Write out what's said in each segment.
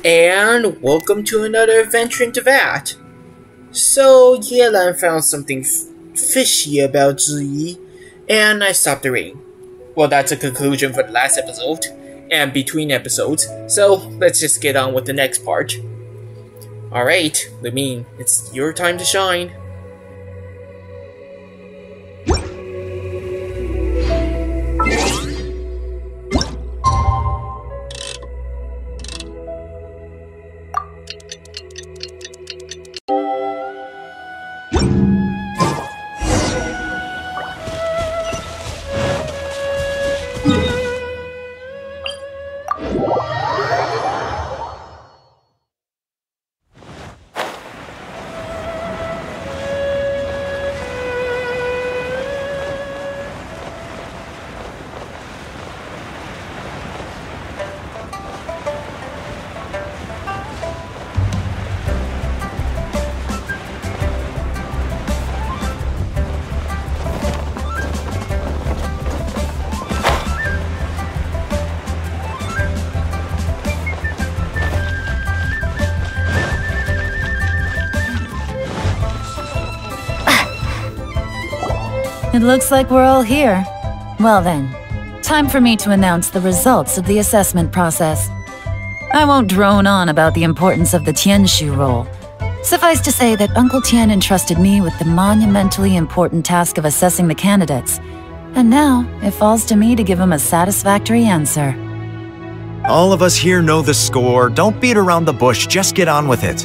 And welcome to another adventure into that. So, Yelan found something fishy about Zhiyi, and I stopped the rain. Well, that's a conclusion for the last episode, and between episodes, so let's just get on with the next part. Alright, Lamine, it's your time to shine. It looks like we're all here. Well then, time for me to announce the results of the assessment process. I won't drone on about the importance of the Tianshu role. Suffice to say that Uncle Tian entrusted me with the monumentally important task of assessing the candidates, and now it falls to me to give him a satisfactory answer. All of us here know the score. Don't beat around the bush, just get on with it.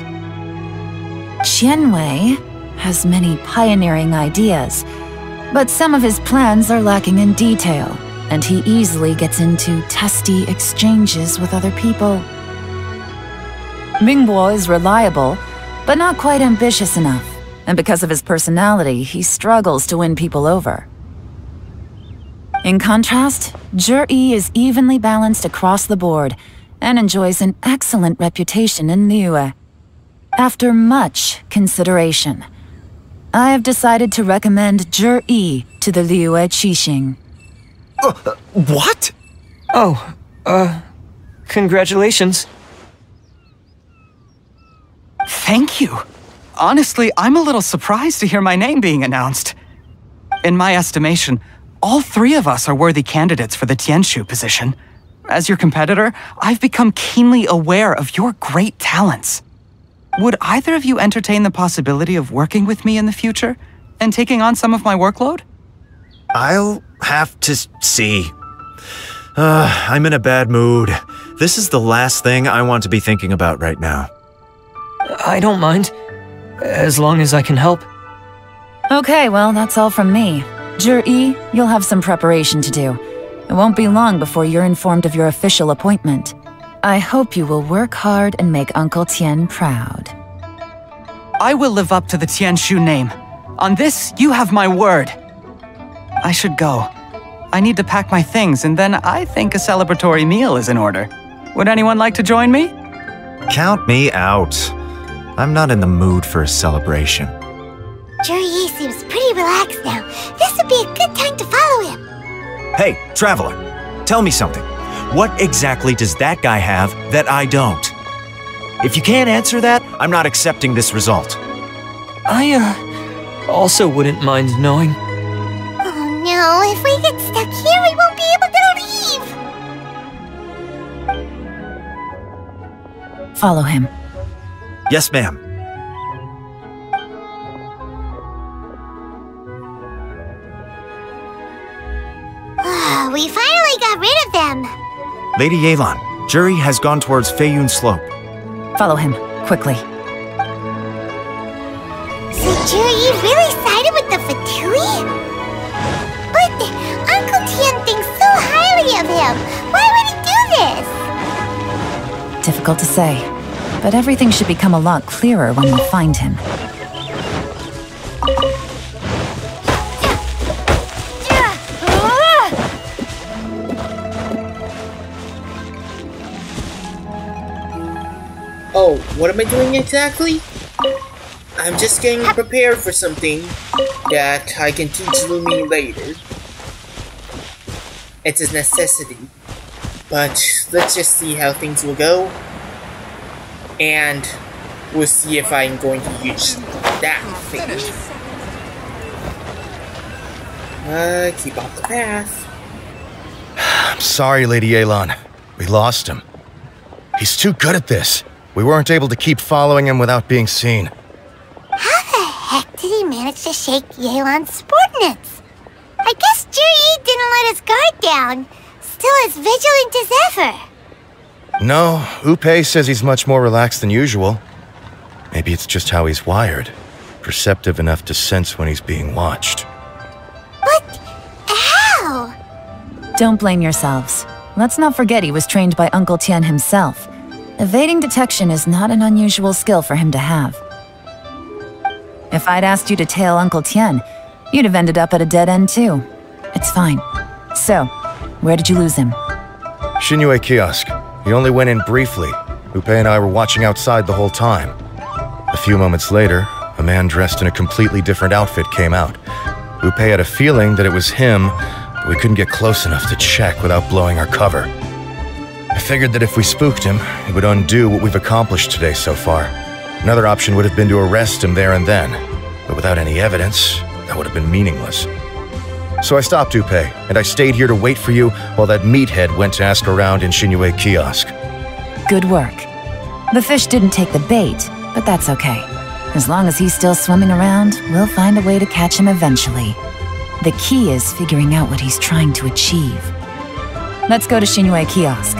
Qianwei has many pioneering ideas, but some of his plans are lacking in detail, and he easily gets into testy exchanges with other people. Mingbo is reliable, but not quite ambitious enough, and because of his personality, he struggles to win people over. In contrast, Zhi is evenly balanced across the board, and enjoys an excellent reputation in Liyue. After much consideration, I have decided to recommend Zhi to the Liyue Qixing. What? Oh, congratulations. Thank you. Honestly, I'm a little surprised to hear my name being announced. In my estimation, all three of us are worthy candidates for the Tianshu position. As your competitor, I've become keenly aware of your great talents. Would either of you entertain the possibility of working with me in the future and taking on some of my workload? I'll have to see. I'm in a bad mood. This is the last thing I want to be thinking about right now. I don't mind, as long as I can help. Okay, well, that's all from me. Zhi, you'll have some preparation to do. It won't be long before you're informed of your official appointment. I hope you will work hard and make Uncle Tian proud. I will live up to the Tianshu name. On this, you have my word. I should go. I need to pack my things, and then I think a celebratory meal is in order. Would anyone like to join me? Count me out. I'm not in the mood for a celebration. Zhi seems pretty relaxed now. This would be a good time to follow him. Hey, Traveler, tell me something. What exactly does that guy have that I don't? If you can't answer that, I'm not accepting this result. I, also wouldn't mind knowing. Oh no, if we get stuck here, we won't be able to leave! Follow him. Yes, ma'am. We finally got rid of them! Lady Yelan, Zhi has gone towards Feiyun Slope. Follow him, quickly. So Zhi really sided with the Fatui? But Uncle Tian thinks so highly of him. Why would he do this? Difficult to say, but everything should become a lot clearer when we find him. Oh, what am I doing exactly? I'm just getting prepared for something that I can teach Lumi later. It's a necessity. But let's just see how things will go. And we'll see if I'm going to use that thing. Keep off the path. I'm sorry, Lady Yelan. We lost him. He's too good at this. We weren't able to keep following him without being seen. How the heck did he manage to shake Yelan's subordinates? I guess Jur-E didn't let his guard down. Still as vigilant as ever. No, Upe says he's much more relaxed than usual. Maybe it's just how he's wired. Perceptive enough to sense when he's being watched. But how? Don't blame yourselves. Let's not forget he was trained by Uncle Tian himself. Evading detection is not an unusual skill for him to have. If I'd asked you to tail Uncle Tian, you'd have ended up at a dead end too. It's fine. So, where did you lose him? Xinyue Kiosk. He only went in briefly. Upe and I were watching outside the whole time. A few moments later, a man dressed in a completely different outfit came out. Upe had a feeling that it was him, but we couldn't get close enough to check without blowing our cover. I figured that if we spooked him, it would undo what we've accomplished today so far. Another option would have been to arrest him there and then, but without any evidence, that would have been meaningless. So I stopped Upe, and I stayed here to wait for you while that meathead went to ask around in Xinyue Kiosk. Good work. The fish didn't take the bait, but that's okay. As long as he's still swimming around, we'll find a way to catch him eventually. The key is figuring out what he's trying to achieve. Let's go to Xinyue Kiosk.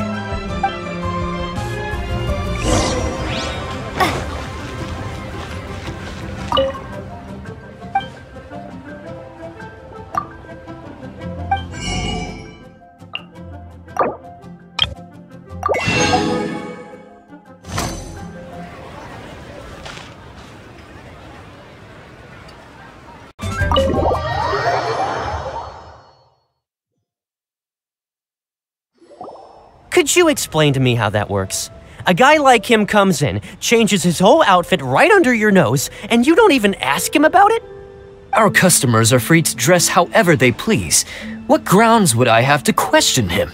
Could you explain to me how that works? A guy like him comes in, changes his whole outfit right under your nose, and you don't even ask him about it? Our customers are free to dress however they please. What grounds would I have to question him?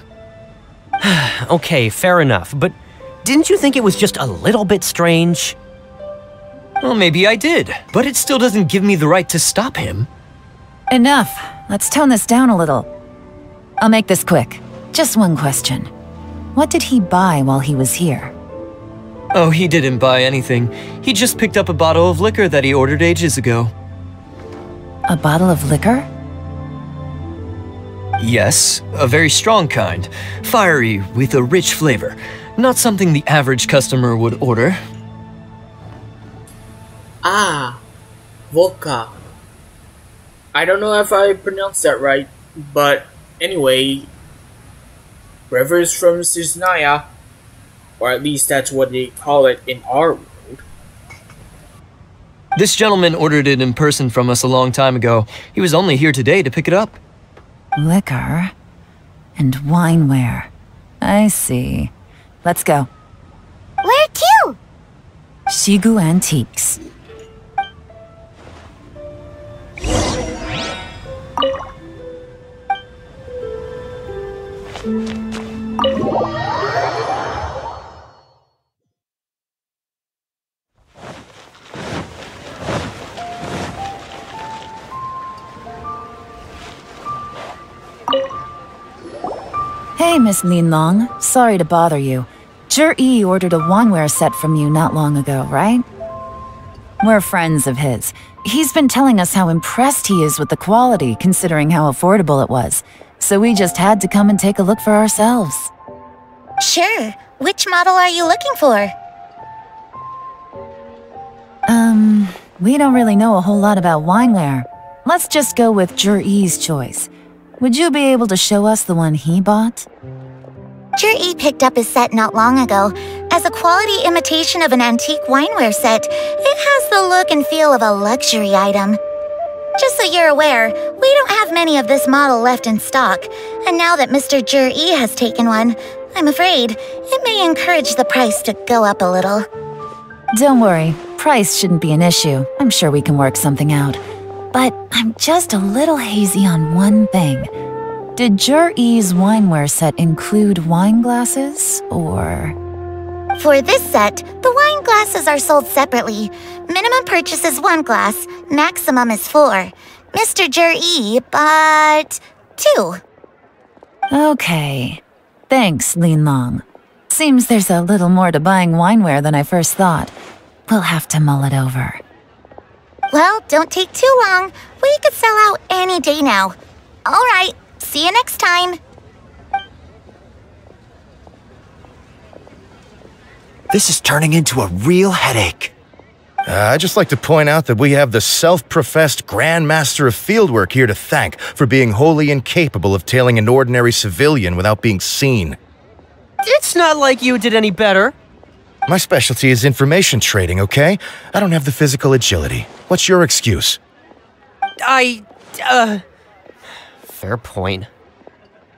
Okay, fair enough, but didn't you think it was just a little bit strange? Well, maybe I did, but it still doesn't give me the right to stop him. Enough. Let's tone this down a little. I'll make this quick. Just one question. What did he buy while he was here? Oh, he didn't buy anything. He just picked up a bottle of liquor that he ordered ages ago. A bottle of liquor? Yes, a very strong kind. Fiery, with a rich flavor. Not something the average customer would order. Ah, vodka. I don't know if I pronounced that right, but anyway, Rivers from Cisnaya, or at least that's what they call it in our world. This gentleman ordered it in person from us a long time ago. He was only here today to pick it up. Liquor and wineware. I see. Let's go. Where to? Shigu Antiques. Hey, Miss Linlong. Sorry to bother you. Jur-E ordered a wineware set from you not long ago, right? We're friends of his. He's been telling us how impressed he is with the quality, considering how affordable it was. So we just had to come and take a look for ourselves. Sure. Which model are you looking for? We don't really know a whole lot about wineware. Let's just go with Jur-E's choice. Would you be able to show us the one he bought? Jur-E picked up his set not long ago. As a quality imitation of an antique wineware set, it has the look and feel of a luxury item. Just so you're aware, we don't have many of this model left in stock, and now that Mr. Jur-E has taken one, I'm afraid it may encourage the price to go up a little. Don't worry, price shouldn't be an issue. I'm sure we can work something out. But I'm just a little hazy on one thing. Did Jur-E's wineware set include wine glasses, or...? For this set, the wine glasses are sold separately. Minimum purchase is 1 glass, maximum is 4. Mr. Jur-E bought 2. Okay. Thanks, Lin Long. Seems there's a little more to buying wineware than I first thought. We'll have to mull it over. Well, don't take too long. We could sell out any day now. All right, see you next time. This is turning into a real headache. I'd just like to point out that we have the self-professed Grand Master of Fieldwork here to thank for being wholly incapable of tailing an ordinary civilian without being seen. It's not like you did any better. My specialty is information trading, okay? I don't have the physical agility. What's your excuse? Fair point.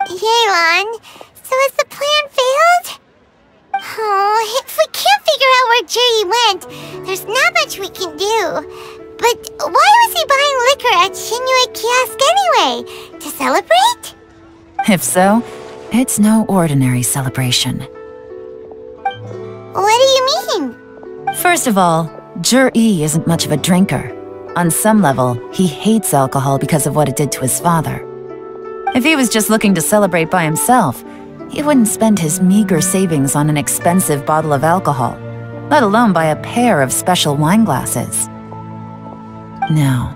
Yelan, so has the plan failed? Oh, if we can't figure out where Jur-E went, there's not much we can do. But why was he buying liquor at Shinue Kiosk anyway? To celebrate? If so, it's no ordinary celebration. What do you mean? First of all, Jur-E isn't much of a drinker. On some level, he hates alcohol because of what it did to his father. If he was just looking to celebrate by himself, he wouldn't spend his meager savings on an expensive bottle of alcohol, let alone buy a pair of special wine glasses. No,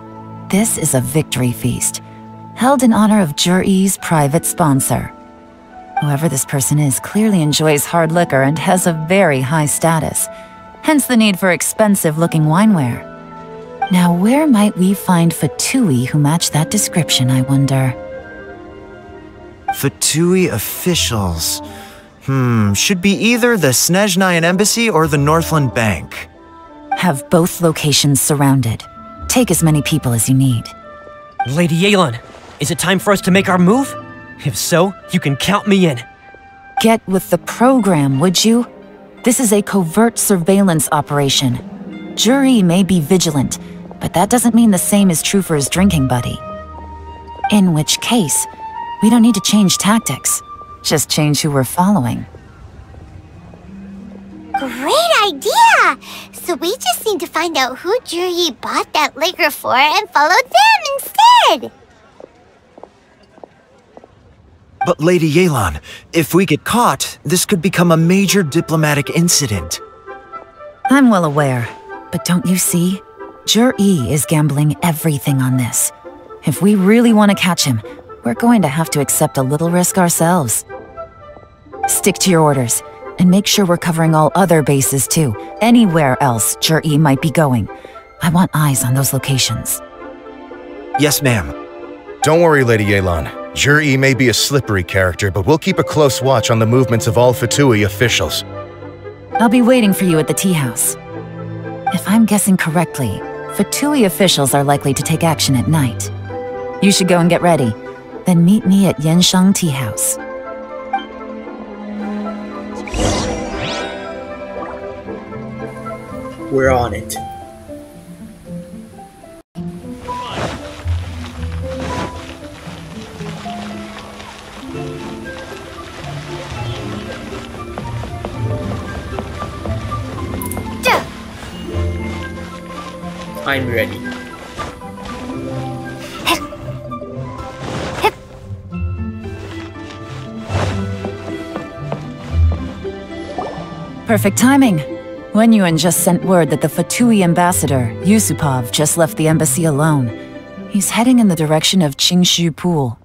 this is a victory feast, held in honor of Jur-E's private sponsor. Whoever this person is clearly enjoys hard liquor and has a very high status, hence the need for expensive-looking wineware. Now, where might we find Fatui who match that description, I wonder? Fatui officials. Should be either the Snezhnayan Embassy or the Northland Bank. Have both locations surrounded. Take as many people as you need. Lady Yelan, is it time for us to make our move? If so, you can count me in. Get with the program, would you? This is a covert surveillance operation. Jur-E may be vigilant, but that doesn't mean the same is true for his drinking buddy. In which case, we don't need to change tactics. Just change who we're following. Great idea! So we just need to find out who Jur-E bought that liquor for and follow them instead! But Lady Yelan, if we get caught, this could become a major diplomatic incident. I'm well aware, but don't you see? Jur-E is gambling everything on this. If we really want to catch him, we're going to have to accept a little risk ourselves. Stick to your orders, and make sure we're covering all other bases too. Anywhere else Jur-E might be going. I want eyes on those locations. Yes, ma'am. Don't worry, Lady Yelan. Jur-E may be a slippery character, but we'll keep a close watch on the movements of all Fatui officials. I'll be waiting for you at the tea house. If I'm guessing correctly, Fatui officials are likely to take action at night. You should go and get ready. Then meet me at Yansheng Tea House. We're on it. I'm ready. Perfect timing. Wenyuan just sent word that the Fatui ambassador, Yusupov, just left the embassy alone. He's heading in the direction of Qingshu Pool.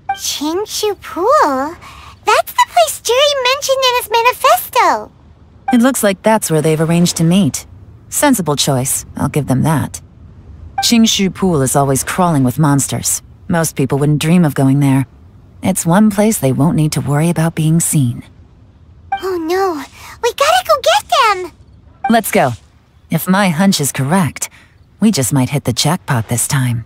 Qingshu Pool? That's the place Jur-E mentioned in his manifesto! It looks like that's where they've arranged to meet. Sensible choice, I'll give them that. Qingshu Pool is always crawling with monsters. Most people wouldn't dream of going there. It's one place they won't need to worry about being seen. Oh no, we gotta go get them! Let's go. If my hunch is correct, we just might hit the jackpot this time.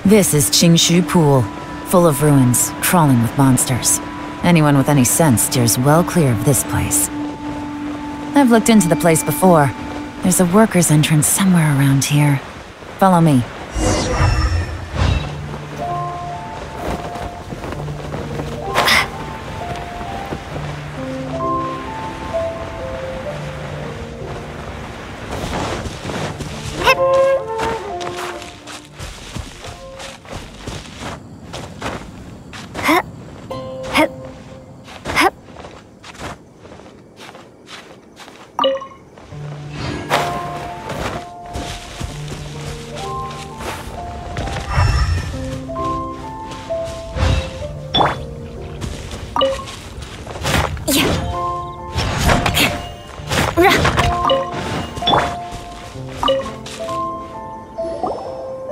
This is Qingshu Pool, full of ruins, crawling with monsters. Anyone with any sense steers well clear of this place. I've looked into the place before. There's a workers' entrance somewhere around here. Follow me.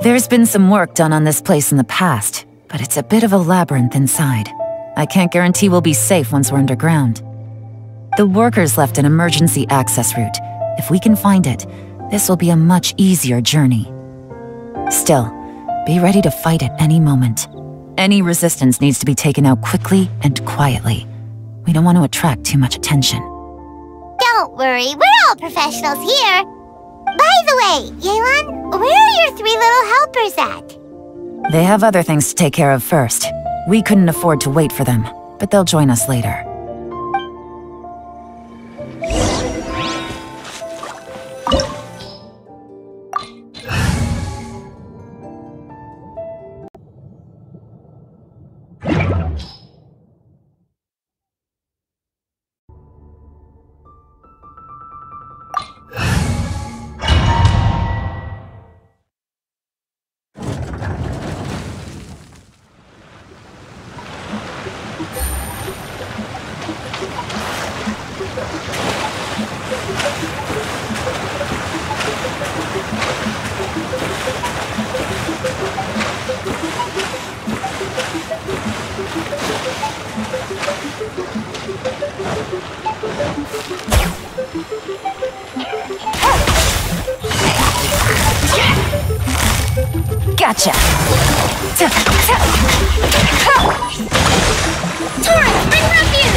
There's been some work done on this place in the past, but it's a bit of a labyrinth inside. I can't guarantee we'll be safe once we're underground. The workers left an emergency access route. If we can find it, this will be a much easier journey. Still, be ready to fight at any moment. Any resistance needs to be taken out quickly and quietly. We don't want to attract too much attention. Don't worry, we're all professionals here. By the way, Yelan, where are your 3 little helpers at? They have other things to take care of first. We couldn't afford to wait for them, but they'll join us later. Gotcha! Taurus, bring refuge!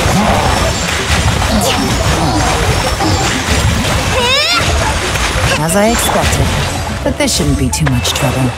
As I expected, but this shouldn't be too much trouble.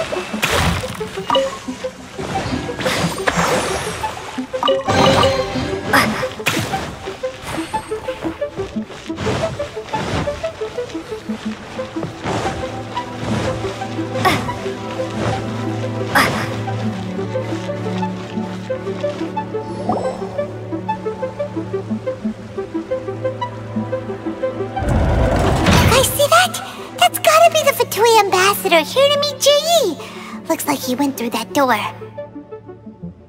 Ambassador here to meet Jai. Looks like he went through that door.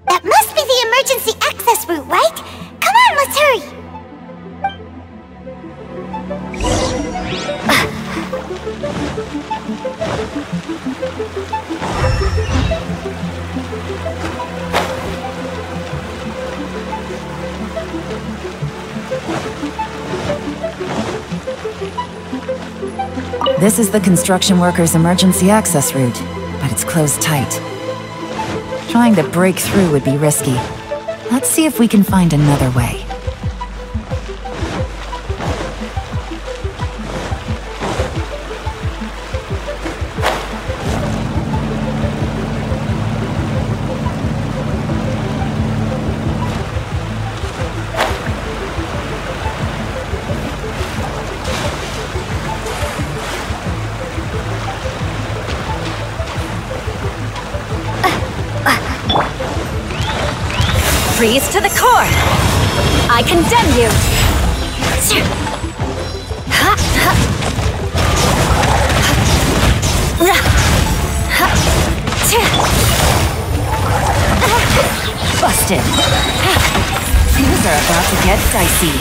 That must be the emergency access route, right? Come on, let's hurry. This is the construction workers' emergency access route, but it's closed tight. Trying to break through would be risky. Let's see if we can find another way. Freeze to the core! I condemn you! Busted! Things are about to get dicey.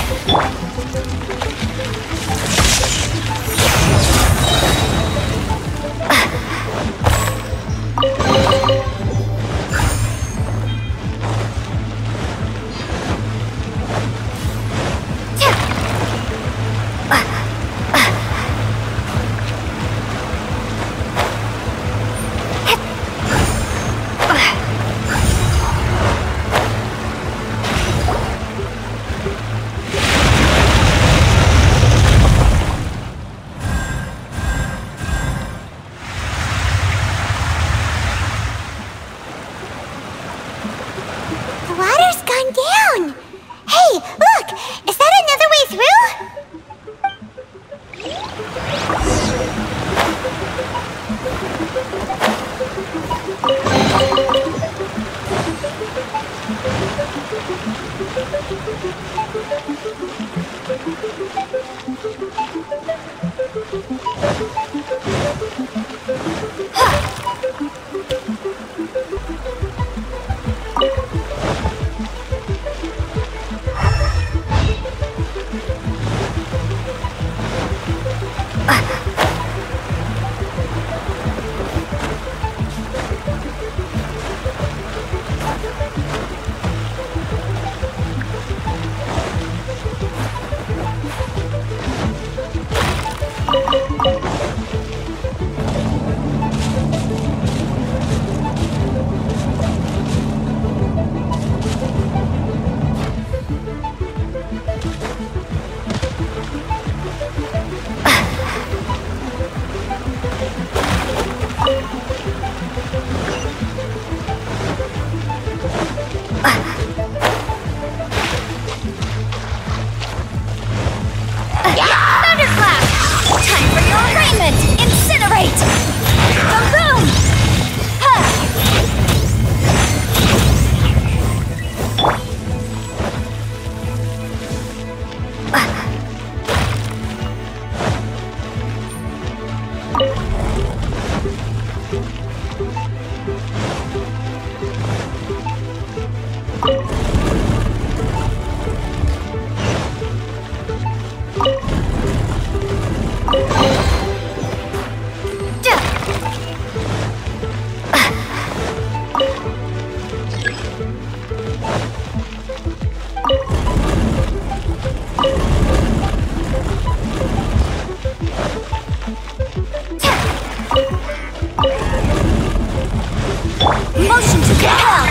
Motion to compel!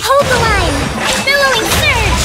Hold the line! Billowing surge!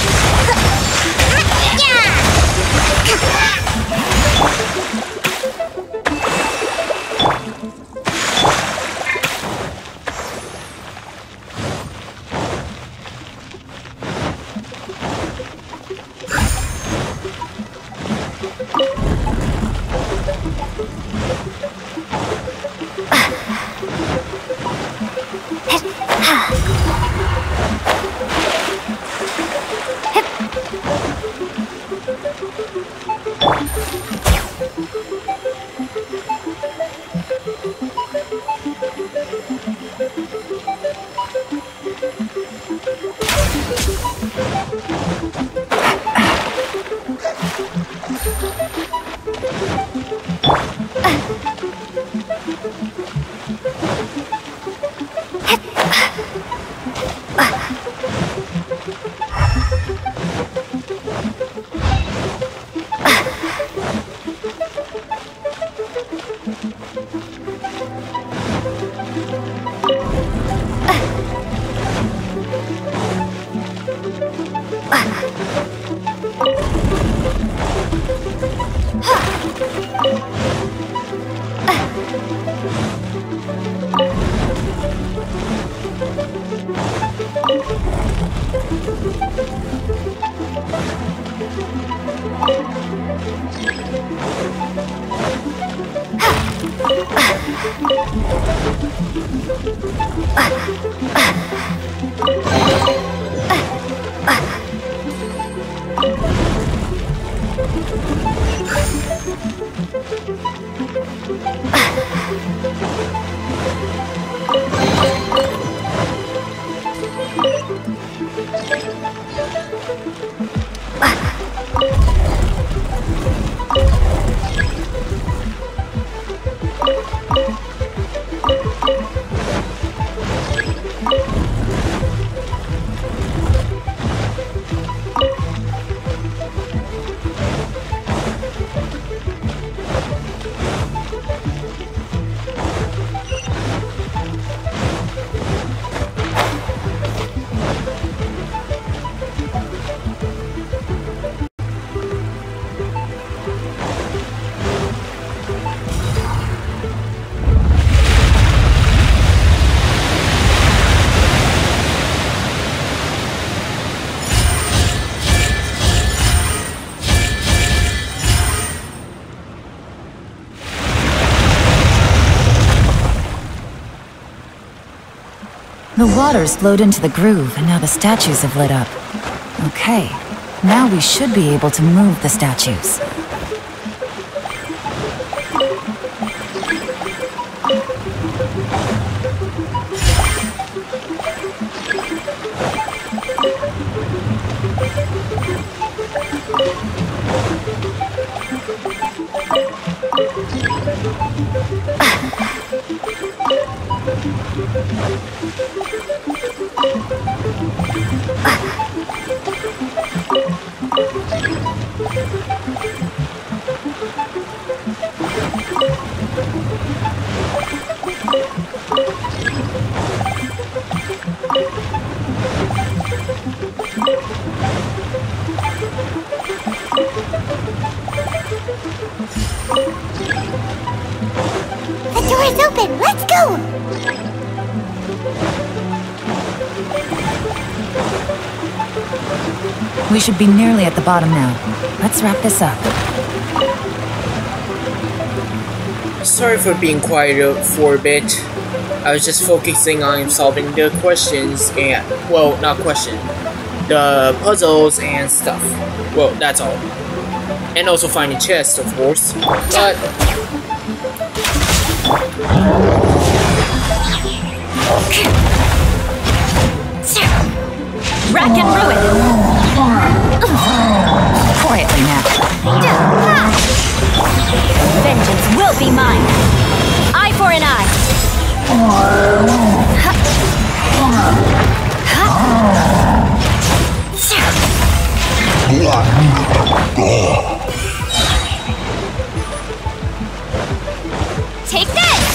The water's flowed into the groove, and now the statues have lit up. Okay, now we should be able to move the statues. The door is open! Let's go! We should be nearly at the bottom now. Let's wrap this up. Sorry for being quiet for a bit. I was just focusing on solving the questions and, well, not questions, the puzzles and stuff. Well, that's all. And also finding chests, of course. But Rack and ruin! Quietly now. Vengeance will be mine! Eye for an eye! Take this!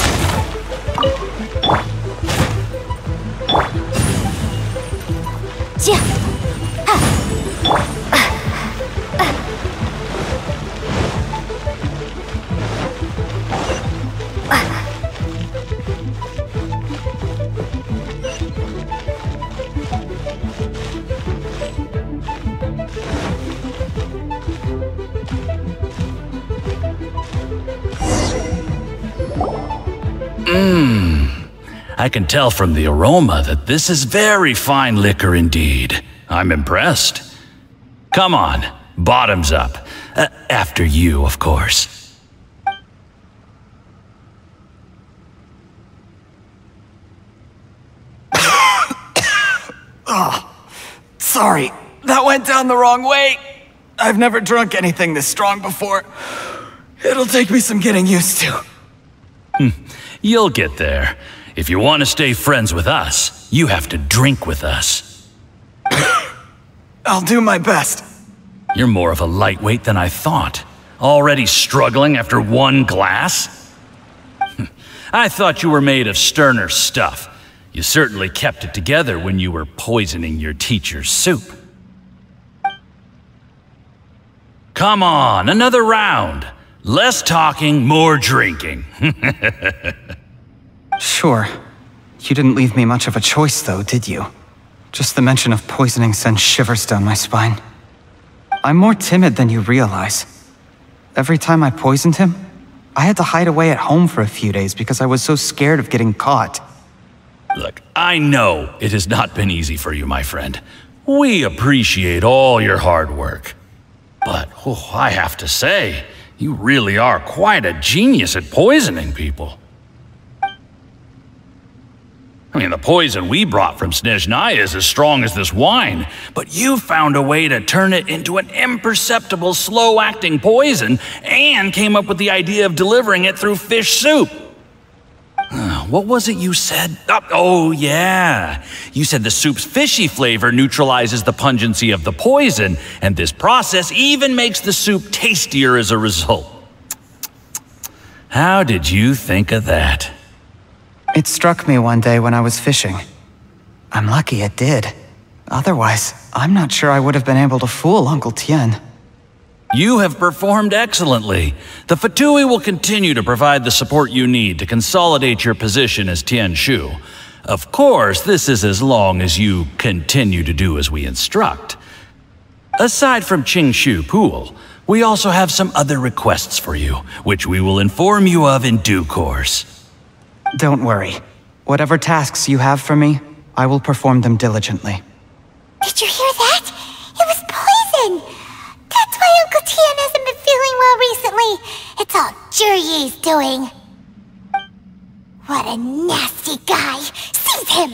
I can tell from the aroma that this is very fine liquor indeed. I'm impressed. Come on, bottoms up. After you, of course. Oh, sorry. That went down the wrong way. I've never drunk anything this strong before. It'll take me some getting used to. You'll get there. If you want to stay friends with us, you have to drink with us. I'll do my best. You're more of a lightweight than I thought. Already struggling after one glass? I thought you were made of sterner stuff. You certainly kept it together when you were poisoning your teacher's soup. Come on, another round. Less talking, more drinking. Sure. You didn't leave me much of a choice, though, did you? Just the mention of poisoning sends shivers down my spine. I'm more timid than you realize. Every time I poisoned him, I had to hide away at home for a few days because I was so scared of getting caught. Look, I know it has not been easy for you, my friend. We appreciate all your hard work. But, I have to say, you really are quite a genius at poisoning people. I mean, the poison we brought from Snezhnaya is as strong as this wine, but you found a way to turn it into an imperceptible, slow-acting poison and came up with the idea of delivering it through fish soup. What was it you said? Oh, yeah. You said the soup's fishy flavor neutralizes the pungency of the poison, and this process even makes the soup tastier as a result. How did you think of that? It struck me one day when I was fishing. I'm lucky it did. Otherwise, I'm not sure I would have been able to fool Uncle Tien. You have performed excellently. The Fatui will continue to provide the support you need to consolidate your position as Tien Shu. Of course, this is as long as you continue to do as we instruct. Aside from Qingshu Pool, we also have some other requests for you, which we will inform you of in due course. Don't worry. Whatever tasks you have for me, I will perform them diligently. Did you hear that? It was poison! That's why Uncle Tian hasn't been feeling well recently. It's all Zhiyi's doing. What a nasty guy! Seize him!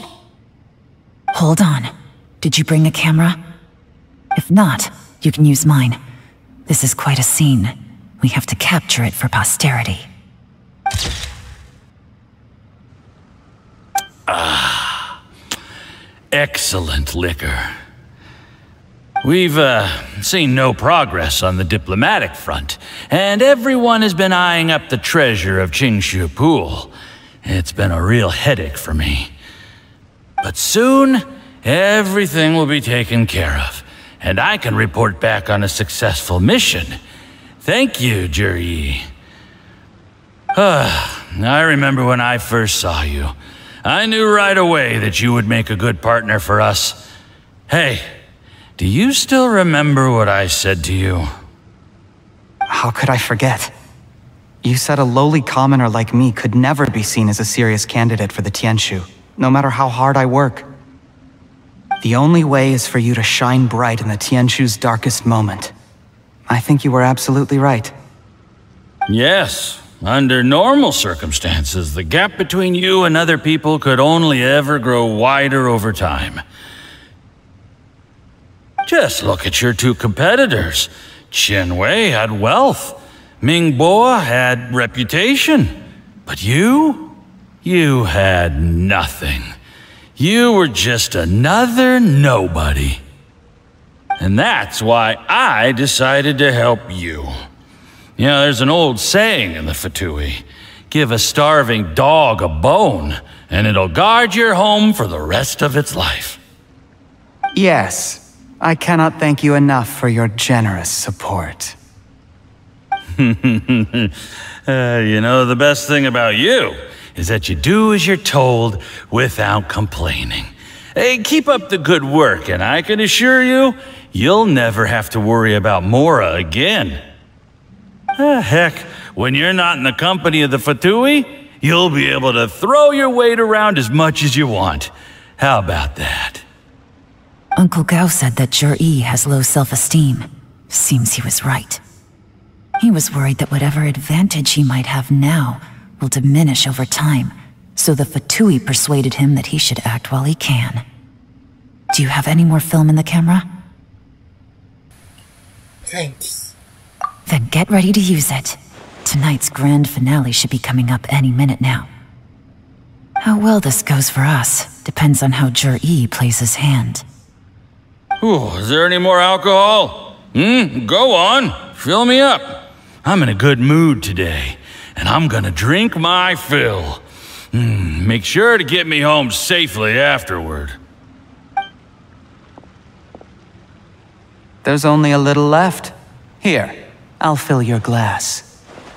Hold on. Did you bring a camera? If not, you can use mine. This is quite a scene. We have to capture it for posterity. Excellent liquor. We've, seen no progress on the diplomatic front, and everyone has been eyeing up the treasure of Qingshu Pool. It's been a real headache for me. But soon, everything will be taken care of, and I can report back on a successful mission. Thank you, Zhiyi. I remember when I first saw you. I knew right away that you would make a good partner for us. Hey, do you still remember what I said to you? How could I forget? You said a lowly commoner like me could never be seen as a serious candidate for the Tianshu, no matter how hard I work. The only way is for you to shine bright in the Tianshu's darkest moment. I think you were absolutely right. Yes. Under normal circumstances, the gap between you and other people could only ever grow wider over time. Just look at your two competitors. Chen Wei had wealth. Ming Bo had reputation. But you had nothing. You were just another nobody. And that's why I decided to help you. You know, there's an old saying in the Fatui. Give a starving dog a bone, and it'll guard your home for the rest of its life. Yes, I cannot thank you enough for your generous support. You know, the best thing about you is that you do as you're told without complaining. Hey, keep up the good work, and I can assure you, you'll never have to worry about Mora again. Heck, when you're not in the company of the Fatui, you'll be able to throw your weight around as much as you want. How about that? Uncle Gao said that Zhiyi has low self-esteem. Seems he was right. He was worried that whatever advantage he might have now will diminish over time, so the Fatui persuaded him that he should act while he can. Do you have any more film in the camera? Thanks. Then get ready to use it. Tonight's grand finale should be coming up any minute now. How well this goes for us depends on how Zhiyi plays his hand. Ooh, is there any more alcohol? Go on, fill me up. I'm in a good mood today, and I'm gonna drink my fill. Make sure to get me home safely afterward. There's only a little left. Here, I'll fill your glass.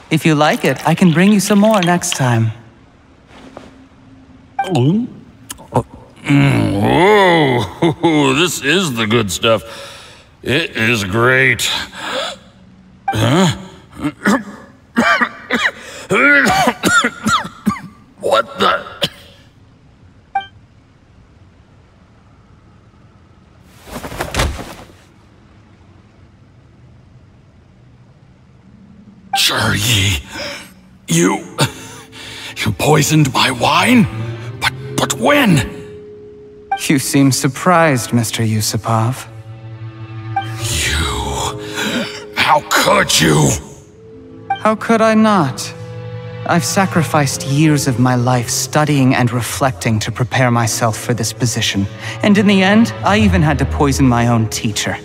If you like it, I can bring you some more next time. Whoa, this is the good stuff. It is great. Huh? What the? Zhiyi, you poisoned my wine? But when? You seem surprised, Mr. Yusupov. How could you? How could I not? I've sacrificed years of my life studying and reflecting to prepare myself for this position, and in the end, I even had to poison my own teacher.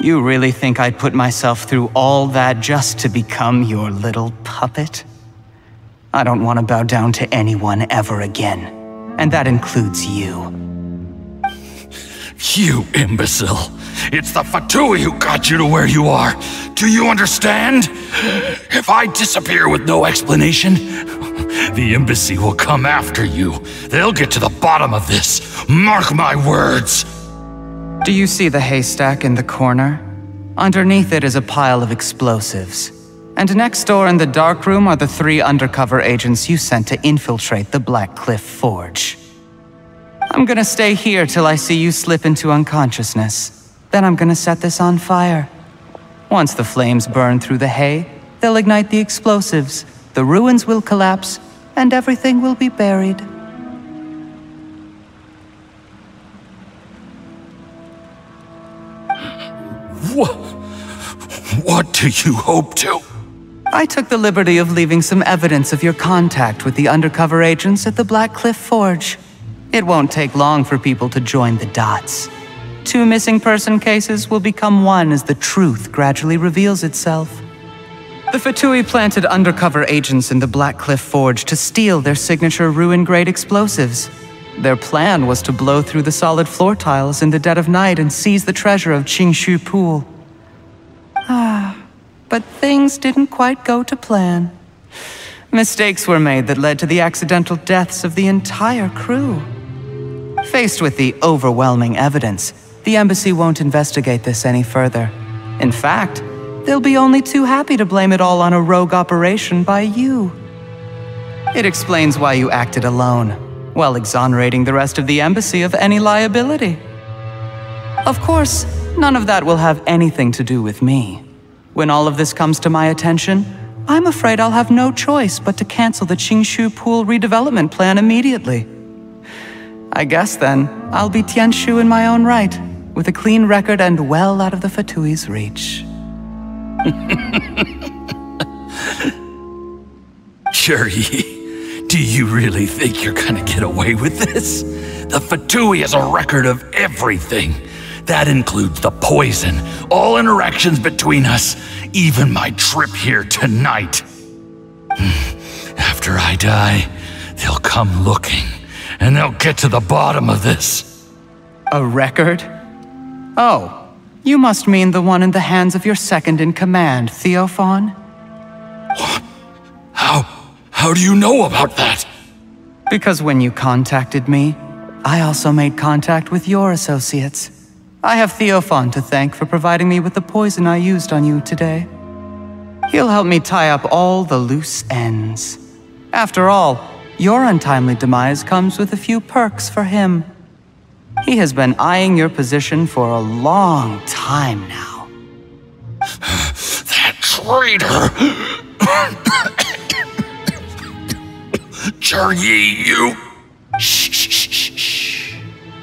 You really think I'd put myself through all that just to become your little puppet? I don't want to bow down to anyone ever again, and that includes you. You imbecile! It's the Fatui who got you to where you are. Do you understand? If I disappear with no explanation, the embassy will come after you. They'll get to the bottom of this. Mark my words. Do you see the haystack in the corner? Underneath it is a pile of explosives. And next door in the dark room are the 3 undercover agents you sent to infiltrate the Black Cliff Forge. I'm gonna stay here till I see you slip into unconsciousness. Then I'm gonna set this on fire. Once the flames burn through the hay, they'll ignite the explosives, the ruins will collapse, and everything will be buried. What do you hope to? I took the liberty of leaving some evidence of your contact with the undercover agents at the Black Cliff Forge. It won't take long for people to join the dots. 2 missing person cases will become one as the truth gradually reveals itself. The Fatui planted undercover agents in the Black Cliff Forge to steal their signature ruin-grade explosives. Their plan was to blow through the solid floor tiles in the dead of night and seize the treasure of Qingshu Pool. But things didn't quite go to plan. Mistakes were made that led to the accidental deaths of the entire crew. Faced with the overwhelming evidence, the embassy won't investigate this any further. In fact, they'll be only too happy to blame it all on a rogue operation by you. It explains why you acted alone, while exonerating the rest of the embassy of any liability. Of course, none of that will have anything to do with me. When all of this comes to my attention, I'm afraid I'll have no choice but to cancel the Qingshu Pool redevelopment plan immediately. I guess then, I'll be Tianshu in my own right, with a clean record and well out of the Fatui's reach. Zhi, do you really think you're gonna get away with this? The Fatui has a record of everything. That includes the poison, all interactions between us, even my trip here tonight. After I die, they'll come looking, and they'll get to the bottom of this. A record? Oh, you must mean the one in the hands of your second-in-command, Theophan? What? How do you know about that? Because when you contacted me, I also made contact with your associates. I have Theophan to thank for providing me with the poison I used on you today. He'll help me tie up all the loose ends. After all, your untimely demise comes with a few perks for him. He has been eyeing your position for a long time now. That traitor! Zhi, you... Shh.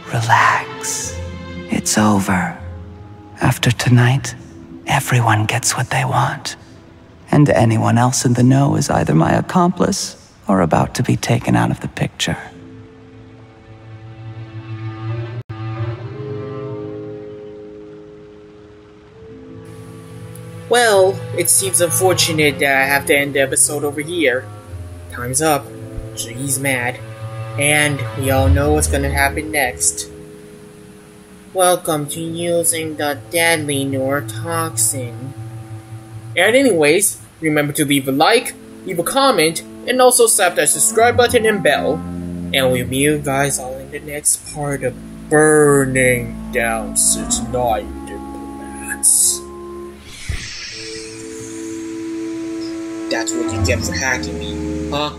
Relax. It's over. After tonight, everyone gets what they want. And anyone else in the know is either my accomplice or about to be taken out of the picture. Well, it seems unfortunate that I have to end the episode over here. Time's up. Zhi's mad. And we all know what's gonna happen next. Welcome to using the deadly neurotoxin. And anyways, remember to leave a like, leave a comment, and also slap that subscribe button and bell. And we'll meet you guys all in the next part of Burning Down Snezhnaya Diplomats. That's what you get for hacking me, huh?